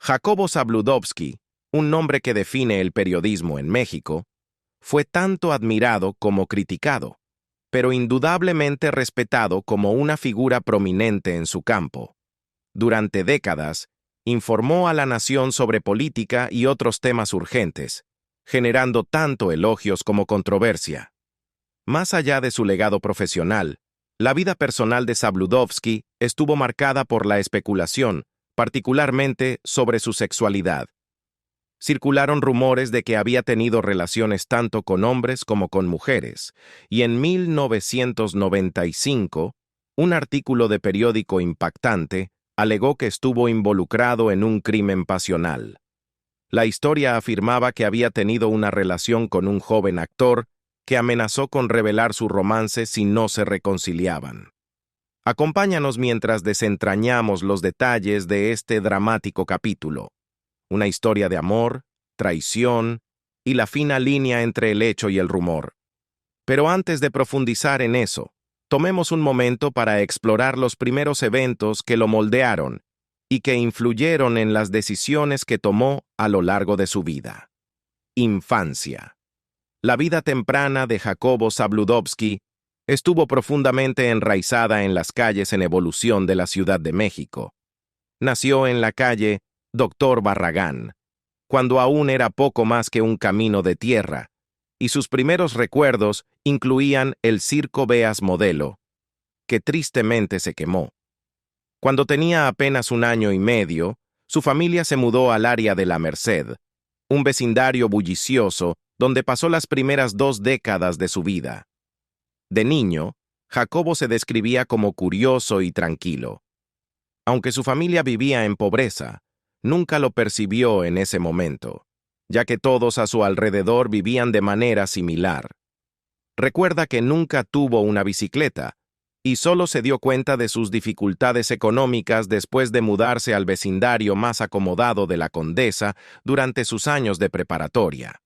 Jacobo Zabludovsky, un nombre que define el periodismo en México, fue tanto admirado como criticado, pero indudablemente respetado como una figura prominente en su campo. Durante décadas, informó a la nación sobre política y otros temas urgentes, generando tanto elogios como controversia. Más allá de su legado profesional, la vida personal de Zabludovsky estuvo marcada por la especulación, particularmente sobre su sexualidad. Circularon rumores de que había tenido relaciones tanto con hombres como con mujeres, y en 1995, un artículo de periódico impactante alegó que estuvo involucrado en un crimen pasional. La historia afirmaba que había tenido una relación con un joven actor que amenazó con revelar su romance si no se reconciliaban. Acompáñanos mientras desentrañamos los detalles de este dramático capítulo. Una historia de amor, traición y la fina línea entre el hecho y el rumor. Pero antes de profundizar en eso, tomemos un momento para explorar los primeros eventos que lo moldearon y que influyeron en las decisiones que tomó a lo largo de su vida. Infancia. La vida temprana de Jacobo Zabludovsky estuvo profundamente enraizada en las calles en evolución de la Ciudad de México. Nació en la calle Doctor Barragán, cuando aún era poco más que un camino de tierra, y sus primeros recuerdos incluían el Circo Beas Modelo, que tristemente se quemó. Cuando tenía apenas 1 año y medio, su familia se mudó al área de La Merced, un vecindario bullicioso donde pasó las primeras 2 décadas de su vida. De niño, Jacobo se describía como curioso y tranquilo. Aunque su familia vivía en pobreza, nunca lo percibió en ese momento, ya que todos a su alrededor vivían de manera similar. Recuerda que nunca tuvo una bicicleta y solo se dio cuenta de sus dificultades económicas después de mudarse al vecindario más acomodado de la Condesa durante sus años de preparatoria.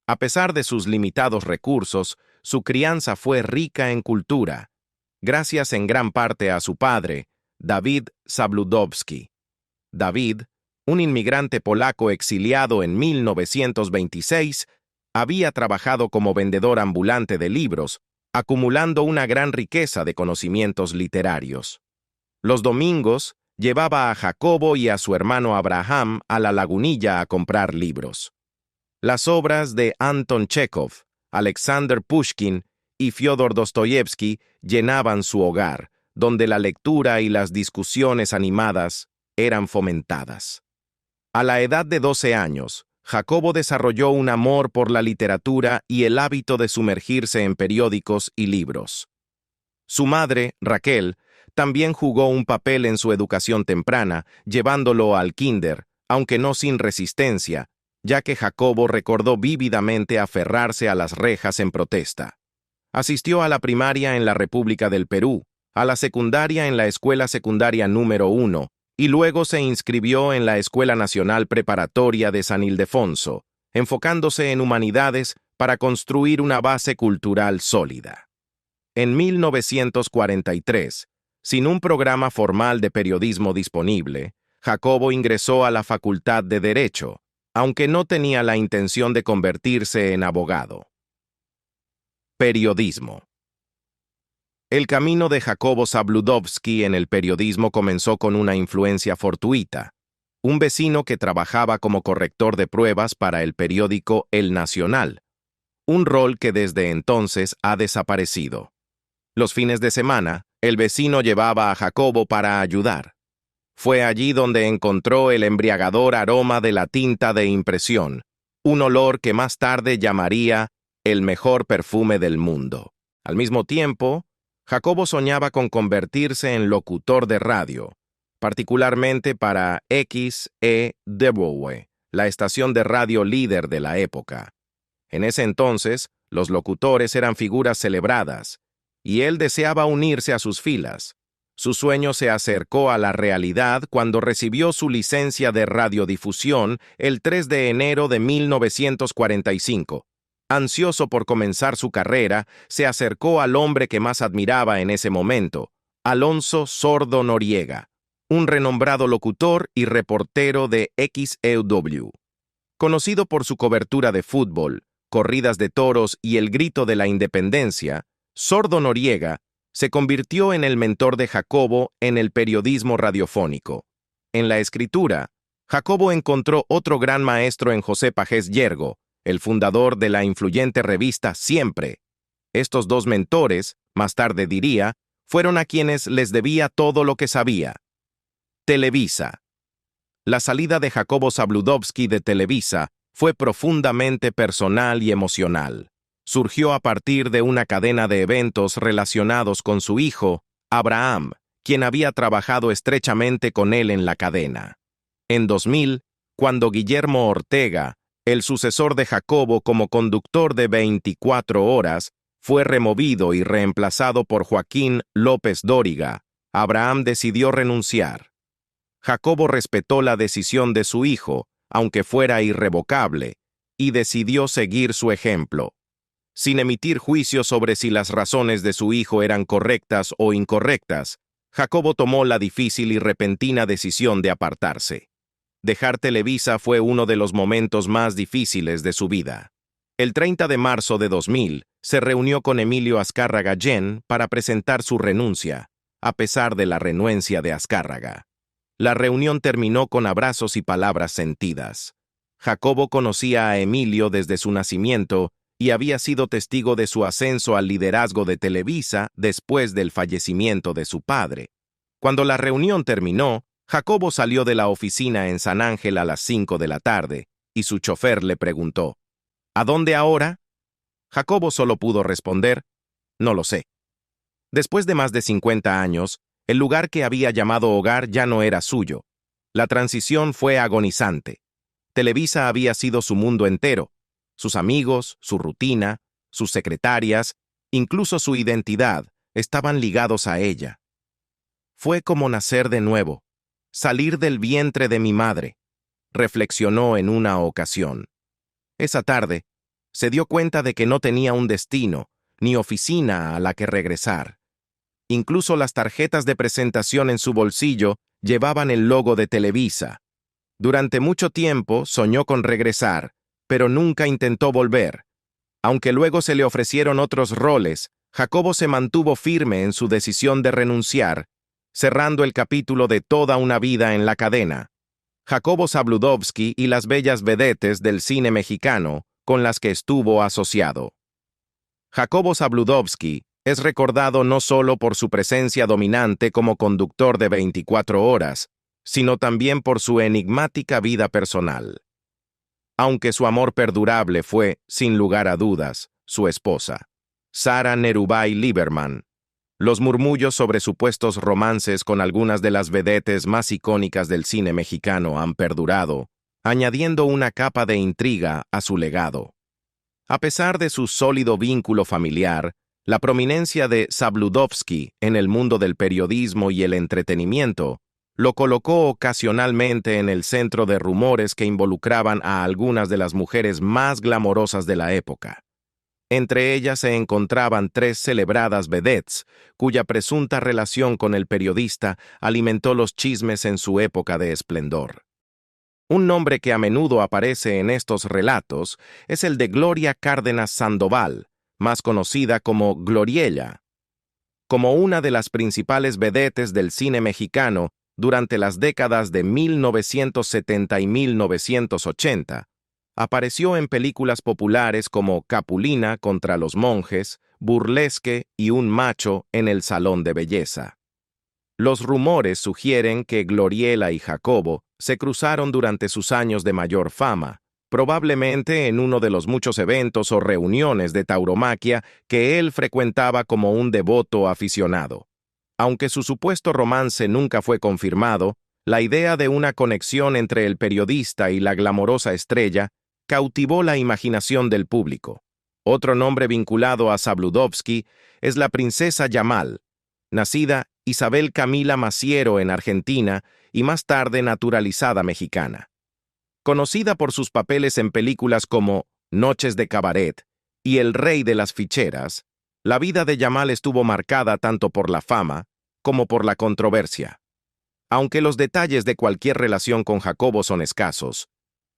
A pesar de sus limitados recursos, su crianza fue rica en cultura, gracias en gran parte a su padre, David Zabludovsky. David, un inmigrante polaco exiliado en 1926, había trabajado como vendedor ambulante de libros, acumulando una gran riqueza de conocimientos literarios. Los domingos, llevaba a Jacobo y a su hermano Abraham a la Lagunilla a comprar libros. Las obras de Anton Chekhov, Alexander Pushkin y Fyodor Dostoyevsky llenaban su hogar, donde la lectura y las discusiones animadas eran fomentadas. A la edad de 12 años, Jacobo desarrolló un amor por la literatura y el hábito de sumergirse en periódicos y libros. Su madre, Raquel, también jugó un papel en su educación temprana, llevándolo al kinder, aunque no sin resistencia, ya que Jacobo recordó vívidamente aferrarse a las rejas en protesta. Asistió a la primaria en la República del Perú, a la secundaria en la Escuela Secundaria número 1, y luego se inscribió en la Escuela Nacional Preparatoria de San Ildefonso, enfocándose en humanidades para construir una base cultural sólida. En 1943, sin un programa formal de periodismo disponible, Jacobo ingresó a la Facultad de Derecho, aunque no tenía la intención de convertirse en abogado. Periodismo. El camino de Jacobo Zabludovsky en el periodismo comenzó con una influencia fortuita. Un vecino que trabajaba como corrector de pruebas para el periódico El Nacional, un rol que desde entonces ha desaparecido. Los fines de semana, el vecino llevaba a Jacobo para ayudar. Fue allí donde encontró el embriagador aroma de la tinta de impresión, un olor que más tarde llamaría el mejor perfume del mundo. Al mismo tiempo, Jacobo soñaba con convertirse en locutor de radio, particularmente para XEW, la estación de radio líder de la época. En ese entonces, los locutores eran figuras celebradas, y él deseaba unirse a sus filas. Su sueño se acercó a la realidad cuando recibió su licencia de radiodifusión el 3 de enero de 1945. Ansioso por comenzar su carrera, se acercó al hombre que más admiraba en ese momento, Alonso Sordo Noriega, un renombrado locutor y reportero de XEW. Conocido por su cobertura de fútbol, corridas de toros y el grito de la independencia, Sordo Noriega se convirtió en el mentor de Jacobo en el periodismo radiofónico. En la escritura, Jacobo encontró otro gran maestro en José Pagés Yergo, el fundador de la influyente revista Siempre. Estos dos mentores, más tarde diría, fueron a quienes les debía todo lo que sabía. Televisa. La salida de Jacobo Zabludovsky de Televisa fue profundamente personal y emocional. Surgió a partir de una cadena de eventos relacionados con su hijo, Abraham, quien había trabajado estrechamente con él en la cadena. En 2000, cuando Guillermo Ortega, el sucesor de Jacobo como conductor de 24 horas, fue removido y reemplazado por Joaquín López Dóriga, Abraham decidió renunciar. Jacobo respetó la decisión de su hijo, aunque fuera irrevocable, y decidió seguir su ejemplo. Sin emitir juicio sobre si las razones de su hijo eran correctas o incorrectas, Jacobo tomó la difícil y repentina decisión de apartarse. Dejar Televisa fue uno de los momentos más difíciles de su vida. El 30 de marzo de 2000, se reunió con Emilio Azcárraga Yen para presentar su renuncia, a pesar de la renuencia de Azcárraga. La reunión terminó con abrazos y palabras sentidas. Jacobo conocía a Emilio desde su nacimiento y había sido testigo de su ascenso al liderazgo de Televisa después del fallecimiento de su padre. Cuando la reunión terminó, Jacobo salió de la oficina en San Ángel a las 5 de la tarde, y su chofer le preguntó, ¿a dónde ahora? Jacobo solo pudo responder, no lo sé. Después de más de 50 años, el lugar que había llamado hogar ya no era suyo. La transición fue agonizante. Televisa había sido su mundo entero. Sus amigos, su rutina, sus secretarias, incluso su identidad, estaban ligados a ella. Fue como nacer de nuevo, salir del vientre de mi madre, reflexionó en una ocasión. Esa tarde, se dio cuenta de que no tenía un destino, ni oficina a la que regresar. Incluso las tarjetas de presentación en su bolsillo llevaban el logo de Televisa. Durante mucho tiempo soñó con regresar, pero nunca intentó volver. Aunque luego se le ofrecieron otros roles, Jacobo se mantuvo firme en su decisión de renunciar, cerrando el capítulo de toda una vida en la cadena. Jacobo Zabludovsky y las bellas vedettes del cine mexicano con las que estuvo asociado. Jacobo Zabludovsky es recordado no solo por su presencia dominante como conductor de 24 horas, sino también por su enigmática vida personal. Aunque su amor perdurable fue, sin lugar a dudas, su esposa, Sara Nerubay Lieberman. Los murmullos sobre supuestos romances con algunas de las vedettes más icónicas del cine mexicano han perdurado, añadiendo una capa de intriga a su legado. A pesar de su sólido vínculo familiar, la prominencia de Zabludovsky en el mundo del periodismo y el entretenimiento lo colocó ocasionalmente en el centro de rumores que involucraban a algunas de las mujeres más glamorosas de la época. Entre ellas se encontraban 3 celebradas vedettes, cuya presunta relación con el periodista alimentó los chismes en su época de esplendor. Un nombre que a menudo aparece en estos relatos es el de Gloria Cárdenas Sandoval, más conocida como Gloriella. Como una de las principales vedettes del cine mexicano durante las décadas de 1970 y 1980, apareció en películas populares como Capulina contra los monjes, Burlesque y Un macho en el salón de belleza. Los rumores sugieren que Gloriella y Jacobo se cruzaron durante sus años de mayor fama, probablemente en uno de los muchos eventos o reuniones de tauromaquia que él frecuentaba como un devoto aficionado. Aunque su supuesto romance nunca fue confirmado, la idea de una conexión entre el periodista y la glamorosa estrella cautivó la imaginación del público. Otro nombre vinculado a Zabludovsky es la princesa Yamal, nacida Isabel Camila Maciero en Argentina y más tarde naturalizada mexicana. Conocida por sus papeles en películas como Noches de Cabaret y El Rey de las Ficheras, la vida de Yamal estuvo marcada tanto por la fama como por la controversia. Aunque los detalles de cualquier relación con Jacobo son escasos,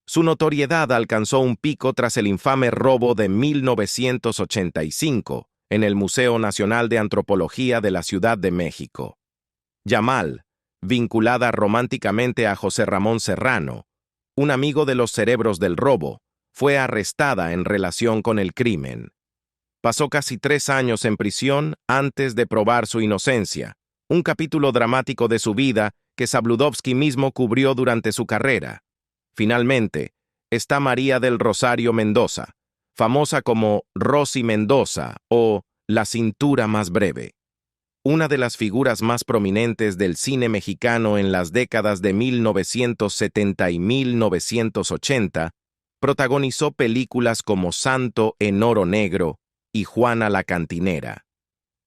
su notoriedad alcanzó un pico tras el infame robo de 1985 en el Museo Nacional de Antropología de la Ciudad de México. Yamal, vinculada románticamente a José Ramón Serrano, un amigo de los cerebros del robo, fue arrestada en relación con el crimen. Pasó casi 3 años en prisión antes de probar su inocencia, un capítulo dramático de su vida que Zabludovsky mismo cubrió durante su carrera. Finalmente, está María del Rosario Mendoza, famosa como Rosy Mendoza o La cintura más breve. Una de las figuras más prominentes del cine mexicano en las décadas de 1970 y 1980, protagonizó películas como Santo en oro negro y Juana la cantinera.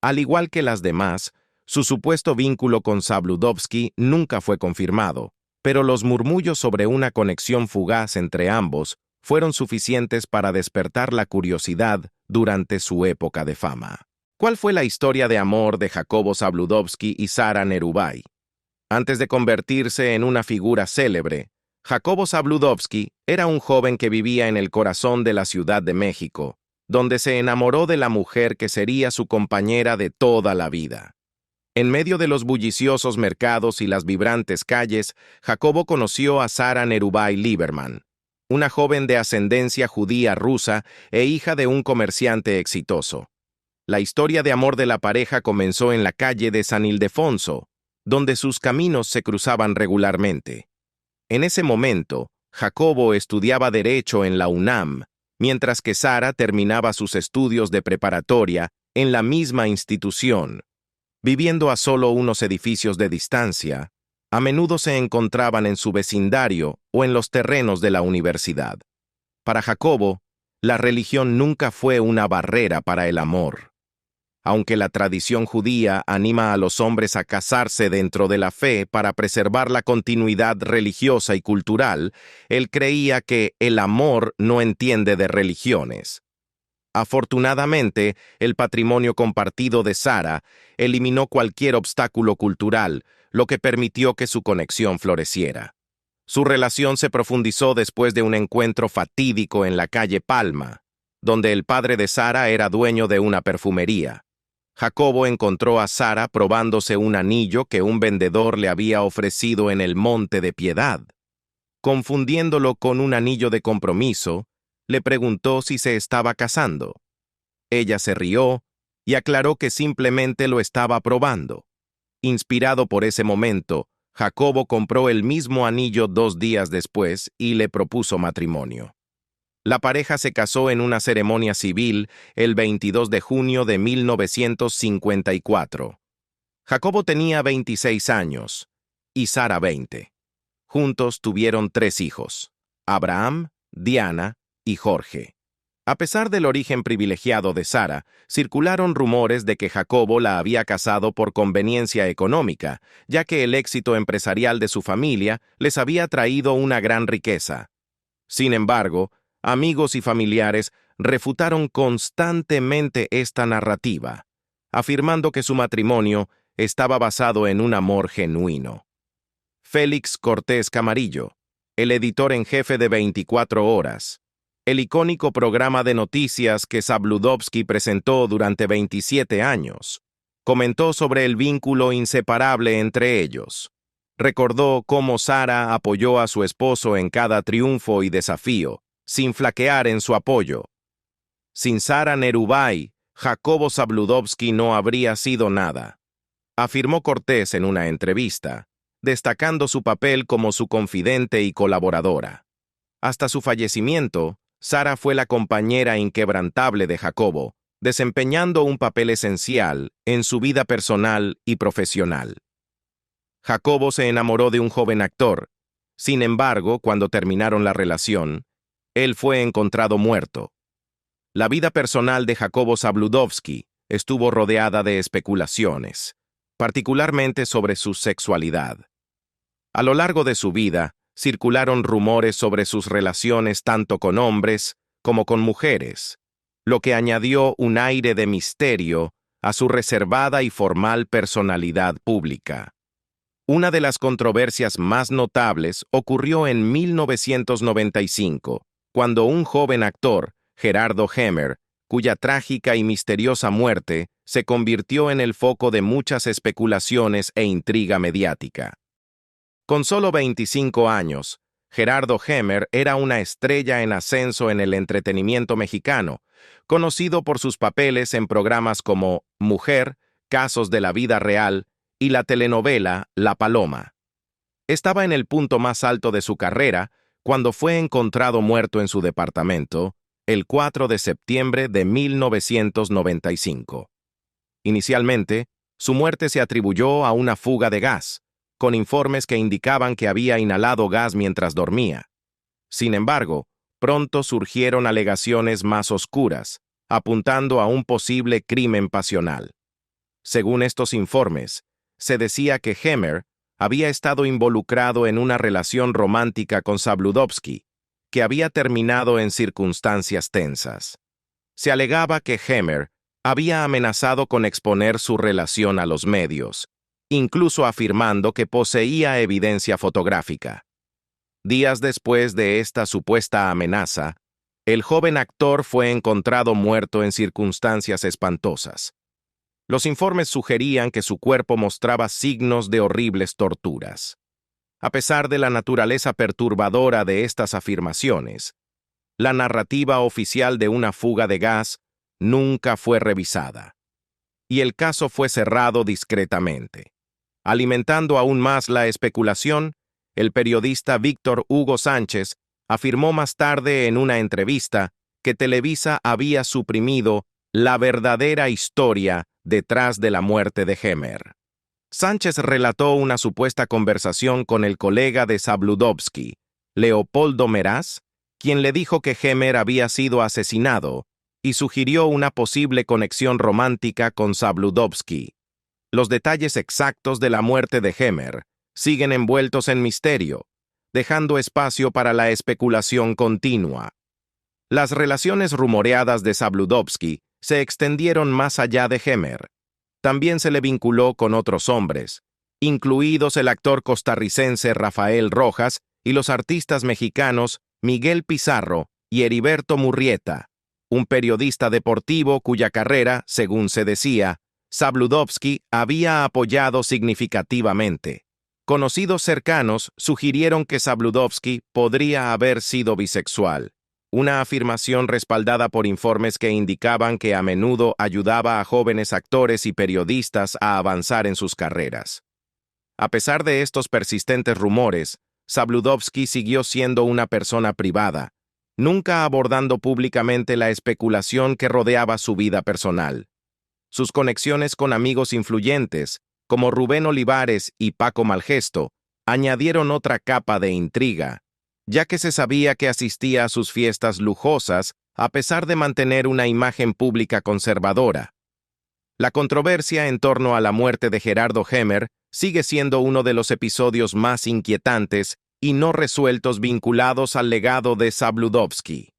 Al igual que las demás, su supuesto vínculo con Zabludovsky nunca fue confirmado, pero los murmullos sobre una conexión fugaz entre ambos fueron suficientes para despertar la curiosidad durante su época de fama. ¿Cuál fue la historia de amor de Jacobo Zabludovsky y Sara Nerubay? Antes de convertirse en una figura célebre, Jacobo Zabludovsky era un joven que vivía en el corazón de la Ciudad de México, donde se enamoró de la mujer que sería su compañera de toda la vida. En medio de los bulliciosos mercados y las vibrantes calles, Jacobo conoció a Sara Nerubay Lieberman, una joven de ascendencia judía rusa e hija de un comerciante exitoso. La historia de amor de la pareja comenzó en la calle de San Ildefonso, donde sus caminos se cruzaban regularmente. En ese momento, Jacobo estudiaba Derecho en la UNAM, mientras que Sara terminaba sus estudios de preparatoria en la misma institución. Viviendo a solo unos edificios de distancia, a menudo se encontraban en su vecindario o en los terrenos de la universidad. Para Jacobo, la religión nunca fue una barrera para el amor. Aunque la tradición judía anima a los hombres a casarse dentro de la fe para preservar la continuidad religiosa y cultural, él creía que el amor no entiende de religiones. Afortunadamente, el patrimonio compartido de Sara eliminó cualquier obstáculo cultural, lo que permitió que su conexión floreciera. Su relación se profundizó después de un encuentro fatídico en la calle Palma, donde el padre de Sara era dueño de una perfumería. Jacobo encontró a Sara probándose un anillo que un vendedor le había ofrecido en el Monte de Piedad. Confundiéndolo con un anillo de compromiso, le preguntó si se estaba casando. Ella se rió y aclaró que simplemente lo estaba probando. Inspirado por ese momento, Jacobo compró el mismo anillo 2 días después y le propuso matrimonio. La pareja se casó en una ceremonia civil el 22 de junio de 1954. Jacobo tenía 26 años y Sara 20. Juntos tuvieron 3 hijos, Abraham, Diana y Jorge. A pesar del origen privilegiado de Sara, circularon rumores de que Jacobo la había casado por conveniencia económica, ya que el éxito empresarial de su familia les había traído una gran riqueza. Sin embargo, amigos y familiares refutaron constantemente esta narrativa, afirmando que su matrimonio estaba basado en un amor genuino. Félix Cortés Camarillo, el editor en jefe de 24 Horas, el icónico programa de noticias que Zabludovsky presentó durante 27 años, comentó sobre el vínculo inseparable entre ellos. Recordó cómo Sara apoyó a su esposo en cada triunfo y desafío, sin flaquear en su apoyo. Sin Sara Nerubay, Jacobo Zabludovsky no habría sido nada, afirmó Cortés en una entrevista, destacando su papel como su confidente y colaboradora. Hasta su fallecimiento, Sara fue la compañera inquebrantable de Jacobo, desempeñando un papel esencial en su vida personal y profesional. Jacobo se enamoró de un joven actor. Sin embargo, cuando terminaron la relación, él fue encontrado muerto. La vida personal de Jacobo Zabludovsky estuvo rodeada de especulaciones, particularmente sobre su sexualidad. A lo largo de su vida, circularon rumores sobre sus relaciones tanto con hombres como con mujeres, lo que añadió un aire de misterio a su reservada y formal personalidad pública. Una de las controversias más notables ocurrió en 1995, cuando un joven actor, Gerardo Hemer, cuya trágica y misteriosa muerte se convirtió en el foco de muchas especulaciones e intriga mediática. Con solo 25 años, Gerardo Hemer era una estrella en ascenso en el entretenimiento mexicano, conocido por sus papeles en programas como Mujer, Casos de la Vida Real y la telenovela La Paloma. Estaba en el punto más alto de su carrera cuando fue encontrado muerto en su departamento el 4 de septiembre de 1995. Inicialmente, su muerte se atribuyó a una fuga de gas, con informes que indicaban que había inhalado gas mientras dormía. Sin embargo, pronto surgieron alegaciones más oscuras, apuntando a un posible crimen pasional. Según estos informes, se decía que Hemer había estado involucrado en una relación romántica con Zabludovsky, que había terminado en circunstancias tensas. Se alegaba que Hemer había amenazado con exponer su relación a los medios, incluso afirmando que poseía evidencia fotográfica. Días después de esta supuesta amenaza, el joven actor fue encontrado muerto en circunstancias espantosas. Los informes sugerían que su cuerpo mostraba signos de horribles torturas. A pesar de la naturaleza perturbadora de estas afirmaciones, la narrativa oficial de una fuga de gas nunca fue revisada, y el caso fue cerrado discretamente. Alimentando aún más la especulación, el periodista Víctor Hugo Sánchez afirmó más tarde en una entrevista que Televisa había suprimido la verdadera historia detrás de la muerte de Hemer. Sánchez relató una supuesta conversación con el colega de Zabludovsky, Leopoldo Meraz, quien le dijo que Hemer había sido asesinado y sugirió una posible conexión romántica con Zabludovsky. Los detalles exactos de la muerte de Hemer siguen envueltos en misterio, dejando espacio para la especulación continua. Las relaciones rumoreadas de Zabludovsky se extendieron más allá de Hemer. También se le vinculó con otros hombres, incluidos el actor costarricense Rafael Rojas y los artistas mexicanos Miguel Pizarro y Heriberto Murrieta, un periodista deportivo cuya carrera, según se decía, Zabludovsky había apoyado significativamente. Conocidos cercanos sugirieron que Zabludovsky podría haber sido bisexual, una afirmación respaldada por informes que indicaban que a menudo ayudaba a jóvenes actores y periodistas a avanzar en sus carreras. A pesar de estos persistentes rumores, Zabludovsky siguió siendo una persona privada, nunca abordando públicamente la especulación que rodeaba su vida personal. Sus conexiones con amigos influyentes, como Rubén Olivares y Paco Malgesto, añadieron otra capa de intriga, ya que se sabía que asistía a sus fiestas lujosas a pesar de mantener una imagen pública conservadora. La controversia en torno a la muerte de Gerardo Hemer sigue siendo uno de los episodios más inquietantes y no resueltos vinculados al legado de Zabludovsky.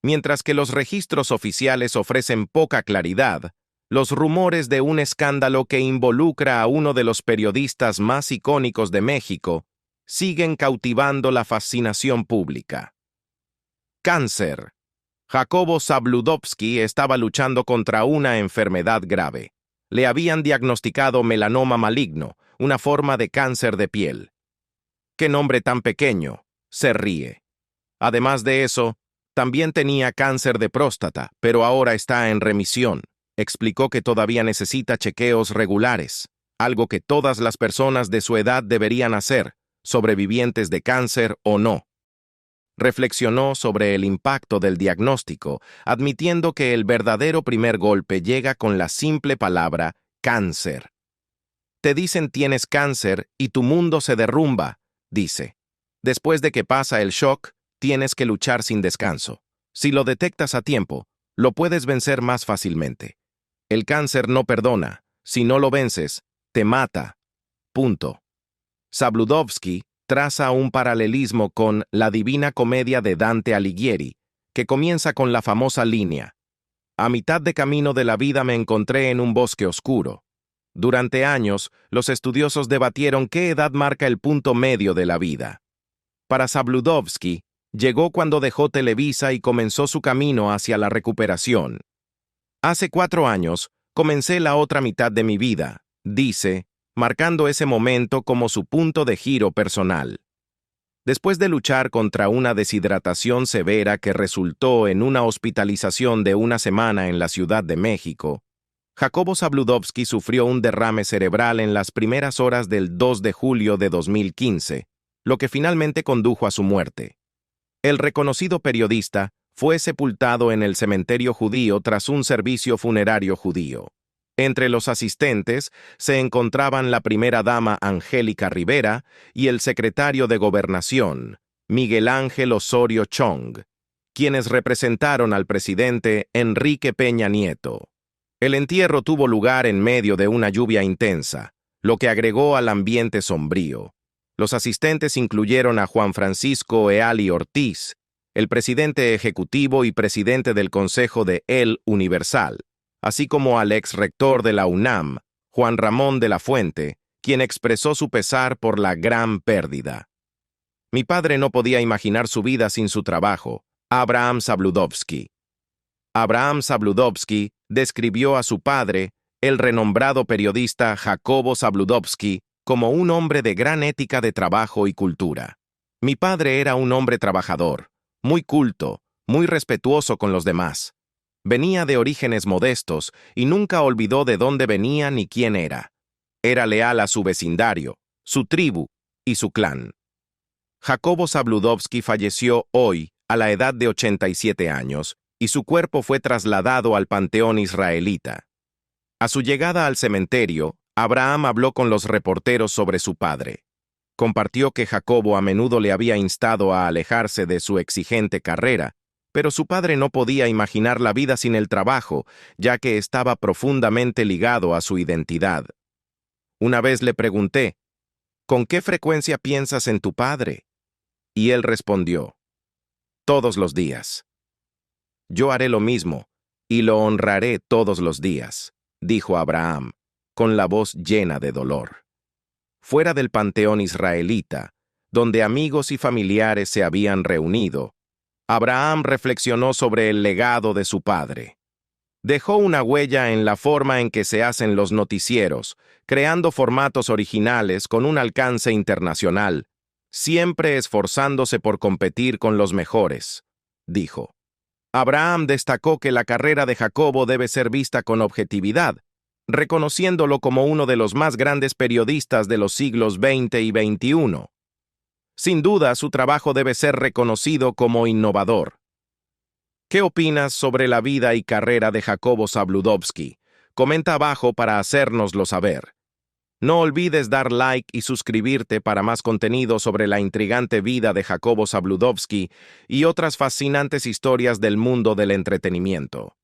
Mientras que los registros oficiales ofrecen poca claridad, los rumores de un escándalo que involucra a uno de los periodistas más icónicos de México siguen cautivando la fascinación pública. Cáncer. Jacobo Zabludovsky estaba luchando contra una enfermedad grave. Le habían diagnosticado melanoma maligno, una forma de cáncer de piel. ¡Qué nombre tan pequeño!, se ríe. Además de eso, también tenía cáncer de próstata, pero ahora está en remisión. Explicó que todavía necesita chequeos regulares, algo que todas las personas de su edad deberían hacer, sobrevivientes de cáncer o no. Reflexionó sobre el impacto del diagnóstico, admitiendo que el verdadero primer golpe llega con la simple palabra cáncer. Te dicen tienes cáncer y tu mundo se derrumba, dice. Después de que pasa el shock, tienes que luchar sin descanso. Si lo detectas a tiempo, lo puedes vencer más fácilmente. El cáncer no perdona. Si no lo vences, te mata. Punto. Zabludovsky traza un paralelismo con La Divina Comedia de Dante Alighieri, que comienza con la famosa línea: a mitad de camino de la vida me encontré en un bosque oscuro. Durante años, los estudiosos debatieron qué edad marca el punto medio de la vida. Para Zabludovsky, llegó cuando dejó Televisa y comenzó su camino hacia la recuperación. Hace 4 años, comencé la otra mitad de mi vida, dice, marcando ese momento como su punto de giro personal. Después de luchar contra una deshidratación severa que resultó en una hospitalización de 1 semana en la Ciudad de México, Jacobo Zabludovsky sufrió un derrame cerebral en las primeras horas del 2 de julio de 2015, lo que finalmente condujo a su muerte. El reconocido periodista fue sepultado en el cementerio judío tras un servicio funerario judío. Entre los asistentes se encontraban la primera dama Angélica Rivera y el secretario de Gobernación, Miguel Ángel Osorio Chong, quienes representaron al presidente Enrique Peña Nieto. El entierro tuvo lugar en medio de una lluvia intensa, lo que agregó al ambiente sombrío. Los asistentes incluyeron a Juan Francisco Eali Ortiz, el presidente ejecutivo y presidente del Consejo de El Universal, así como al ex rector de la UNAM, Juan Ramón de la Fuente, quien expresó su pesar por la gran pérdida. Mi padre no podía imaginar su vida sin su trabajo, Abraham Zabludovsky. Abraham Zabludovsky describió a su padre, el renombrado periodista Jacobo Zabludovsky, como un hombre de gran ética de trabajo y cultura. Mi padre era un hombre trabajador, muy culto, muy respetuoso con los demás. Venía de orígenes modestos y nunca olvidó de dónde venía ni quién era. Era leal a su vecindario, su tribu y su clan. Jacobo Zabludovsky falleció hoy, a la edad de 87 años, y su cuerpo fue trasladado al Panteón Israelita. A su llegada al cementerio, Abraham habló con los reporteros sobre su padre. Compartió que Jacobo a menudo le había instado a alejarse de su exigente carrera, pero su padre no podía imaginar la vida sin el trabajo, ya que estaba profundamente ligado a su identidad. Una vez le pregunté, ¿con qué frecuencia piensas en tu padre? Y él respondió, todos los días. Yo haré lo mismo, y lo honraré todos los días, dijo Abraham, con la voz llena de dolor. Fuera del panteón israelita, donde amigos y familiares se habían reunido, Abraham reflexionó sobre el legado de su padre. Dejó una huella en la forma en que se hacen los noticieros, creando formatos originales con un alcance internacional, siempre esforzándose por competir con los mejores, dijo. Abraham destacó que la carrera de Jacobo debe ser vista con objetividad, reconociéndolo como uno de los más grandes periodistas de los siglos XX y XXI. Sin duda, su trabajo debe ser reconocido como innovador. ¿Qué opinas sobre la vida y carrera de Jacobo Zabludovsky? Comenta abajo para hacérnoslo saber. No olvides dar like y suscribirte para más contenido sobre la intrigante vida de Jacobo Zabludovsky y otras fascinantes historias del mundo del entretenimiento.